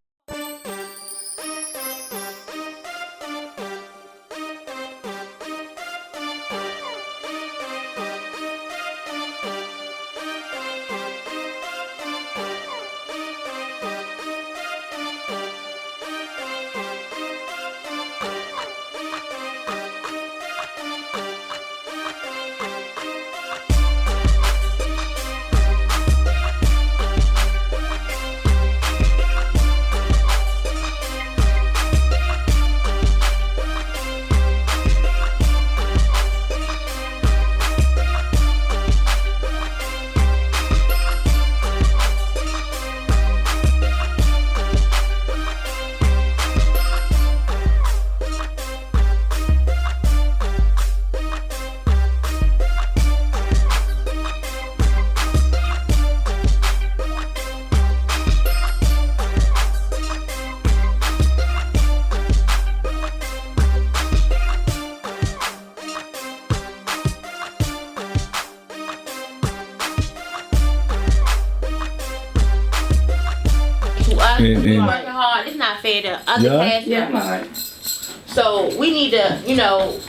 We working hard. It's not fair to other cast members. So we need to, you know,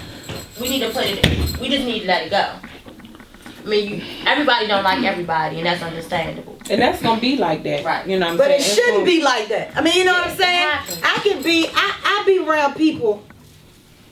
we just need to let it go. I mean, everybody don't like everybody, and that's understandable. And that's gonna be like that, right? You know what I'm But saying? it shouldn't be like that. I mean, you know what I'm saying? I be around people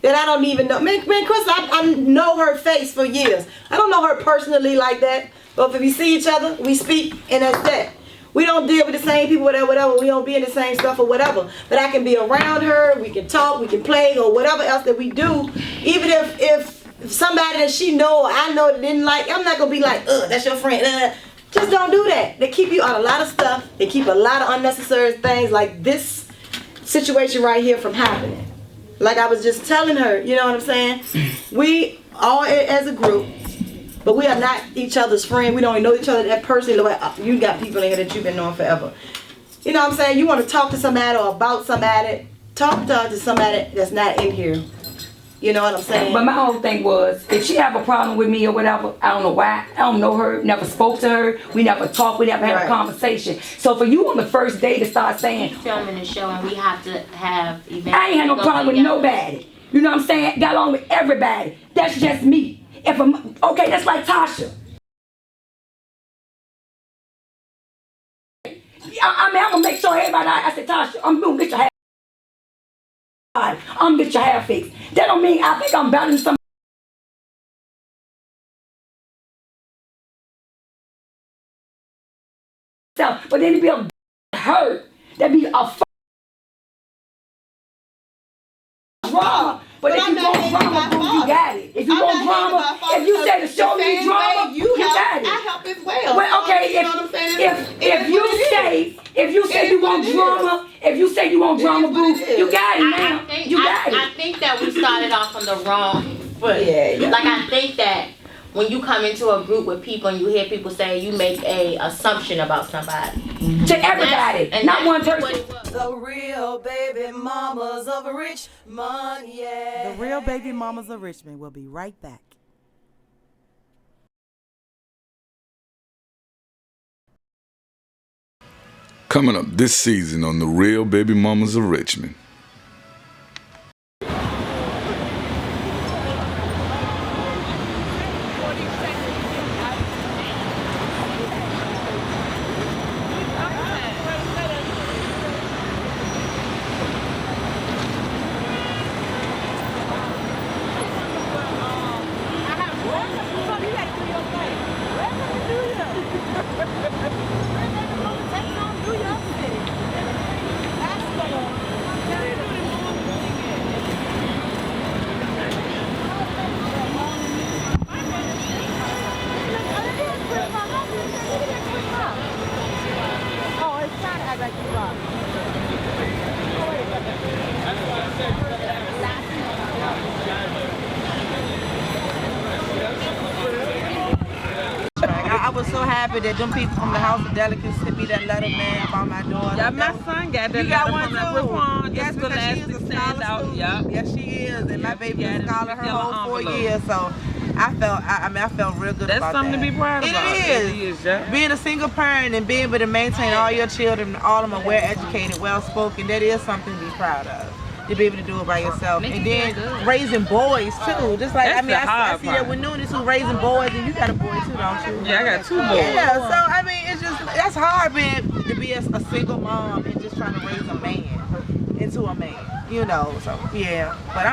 that I don't even know. Man, Chris, I know her face for years. I don't know her personally like that, but if we see each other, we speak, and that's that. We don't deal with the same people, whatever. We don't be in the same stuff or whatever. But I can be around her. We can talk. We can play or whatever else that we do. Even if somebody that she know or I know that didn't like, I'm not gonna be like, that's your friend. Just don't do that. They keep you on a lot of stuff. They keep a lot of unnecessary things like this situation right here from happening. Like I was just telling her, you know what I'm saying? We all as a group, but we are not each other's friend. We don't even know each other that personally. You got people in here that you've been knowing forever. You know what I'm saying? You want to talk to somebody or about somebody, talk to somebody that's not in here. You know what I'm saying? But my whole thing was, if she have a problem with me or whatever, I don't know why. I don't know her, never spoke to her. We never talked, we never had a conversation. So for you on the first day to start saying, filming the show and we have to have events. I ain't had no problem with nobody. You know what I'm saying? Got along with everybody. That's just me. Okay, that's like Tasha. I mean, I'm gonna make sure everybody, I said, Tasha, I'm gonna get your hair. I'm gonna get your hair fixed. That don't mean I think I'm better than somebody. But then to be a hurt, that be a drama. But if you want drama, you got it. If you want drama, if you say the show needs drama, you got it. I help as well. Well, okay, if you say you want drama, if you say you want drama, boo, you got it now. I think that we started off on the wrong foot. Like I think that when you come into a group with people and you hear people say, you make a assumption about somebody. To everybody, not one person. The Real Baby Mamas of Richmond, yeah. The Real Baby Mamas of Richmond will be right back. Coming up this season on The Real Baby Mamas of Richmond. I was so happy that them people from the House of Delegates sent me that letter, man, about my daughter. Yeah, my son got that letter from the Reform. Yes, because she is a scholar student. Yes, she is, and my baby is a scholar her whole 4 years, so I felt real good about that. That's something to be proud about. It is. Being a single parent and being able to maintain all your children, all of them are well educated, well spoken, that is something to be proud of. To be able to do it by yourself. And then raising boys too. Just like, I see that with Noonis who raising boys, and you got a boy too, don't you? Yeah, I got 2 boys. Yeah, so I mean, it's just, that's hard to be a single mom and just trying to raise a man into a man, you know, so yeah. But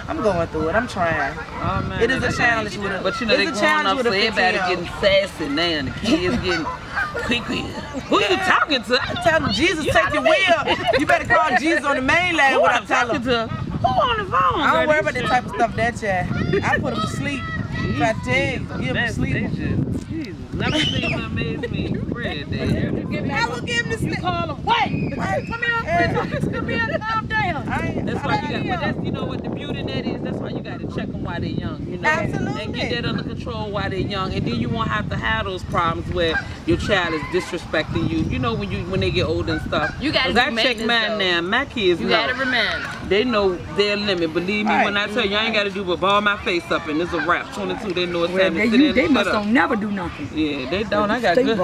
I'm going through it, I'm trying. Oh, man, it is a challenge with it. But you know, they growing up, so everybody getting sassy now, and the kids getting quick. Who you talking to? I tell them, Jesus, take your wheel. You better call Jesus on the mainland when I tell them. Who on the phone? I don't worry about that type of stuff, that child. I put them to sleep. If I tell you, give them sleep. Jesus, never seen her amaze me. Bread, Dad. I will give him the sleep. Call him. Wait, come here. Come here. Calm down. That's why you got. But that's, you know what the beauty in that is. That's why you got to check them while they're young. You know, absolutely. And get that under control while they're young, and then you won't have to have those problems where your child is disrespecting you. You know, when they get older and stuff. You got to check mine now. My kids know. You got to remember. They know their limit. Believe me when I tell you, I ain't got to do but ball my face up, and it's a wrap. 22, they know it's time to sit in. They must don't never do nothing. Yeah, they don't. I got good.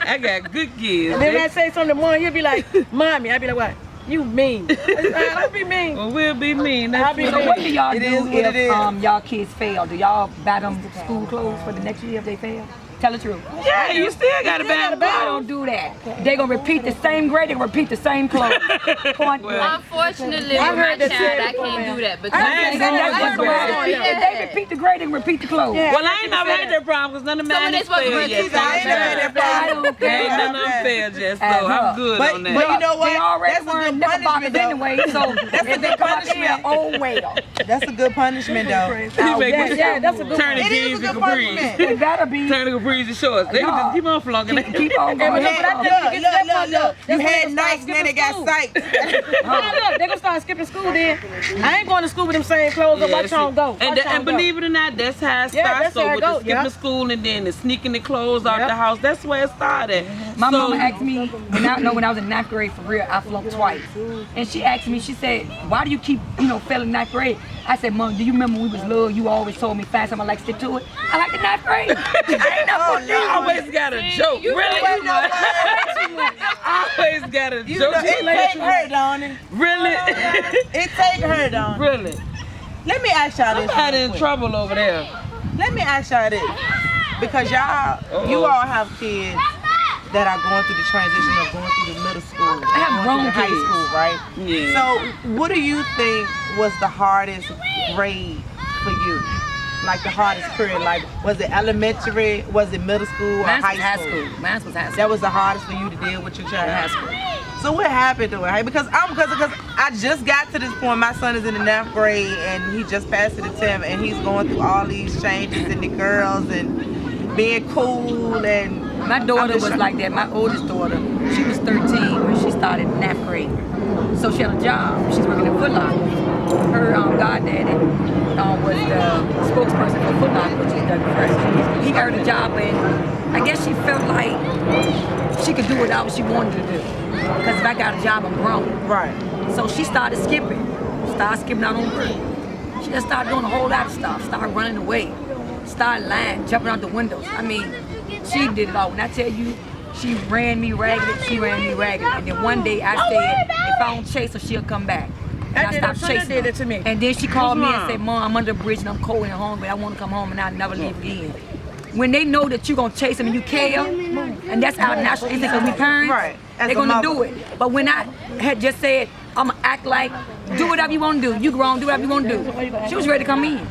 I got good kids. And then I say something to Mom, he'll be like, Mommy. I'll be like, what? You mean. I'll be mean. Well, we'll be mean. So what do y'all do if y'all kids fail? Do y'all buy them school clothes for the next year if they fail? Tell the truth. Yeah, you still gotta buy them. I don't do that. They gonna repeat the same grade. They gonna repeat the same clothes. Unfortunately, with my child, I can't do that because if they repeat the grade, they repeat the clothes. Well, I ain't never had that problem because none of mine has failed yet. I ain't never had that problem. Ain't none of them failed yet, so I'm good on that. But you know what? They already That's a weren't good punishment anyway, so that's a good punishment. Oh well. That's a good punishment though. Yeah, that's a good Turn the jeans to capris. It gotta be. Turn the capris to shorts. They can just keep on flunking. Keep on going. Look. You had nights, now they got sight. Look, they gonna start skipping school then. I ain't going to school with them same clothes or watch on go. And believe it or not, that's how it starts. So with the skipping school and then the sneaking the clothes out the house, that's where it started. My mama asked me, when I was in 9th grade for real, I flunked twice. And she asked me, she said, why do you keep, failing 9th grade? I said, Mom, do you remember when we was little, you always told me find something I like stick to it? I like the 9th grade. I ain't never You always got a joke. Really? I always got a joke. It take her, Donnie. Really? It take her, Donnie. Really? Let me ask y'all this. Somebody in trouble over there. Let me ask y'all this. Because you all have kids that are going through the transition of going through the middle school. I have grown high kids. school, right? Yeah. So what do you think was the hardest grade for you? Like the hardest period? Like, was it elementary? Was it middle school or high school? Mine was high school. That was the hardest for you to deal with your child? High school. So what happened to it? Because I just got to this point. My son is in the 9th grade and he just passed to the 10th and he's going through all these changes and the girls and being cool and my daughter was like that. My oldest daughter, she was 13 when she started 9th grade. So she had a job. She's working at Foot Locker. Her goddaddy was the spokesperson for Foot Locker, which is Doug First. He got her the job and I guess she felt like she could do whatever she wanted to do. Because if I got a job, I'm grown. Right. So she started skipping out on work. She just started doing a whole lot of stuff. Started running away. Started lying, jumping out the windows. I mean, she did it all. When I tell you, she ran me ragged. And then one day I said, if I don't chase her, she'll come back. And I stopped chasing her. Did it to me. And then she called me and said, Mom, I'm under the bridge and I'm cold and hungry. I want to come home and I'll never leave again. When they know that you're going to chase them and you care, and that's our natural instinct because we parents, they're going to do it. But when I had just said, I'm going to act like, do whatever you want to do. You grown, do whatever you want to do. She was ready to come in.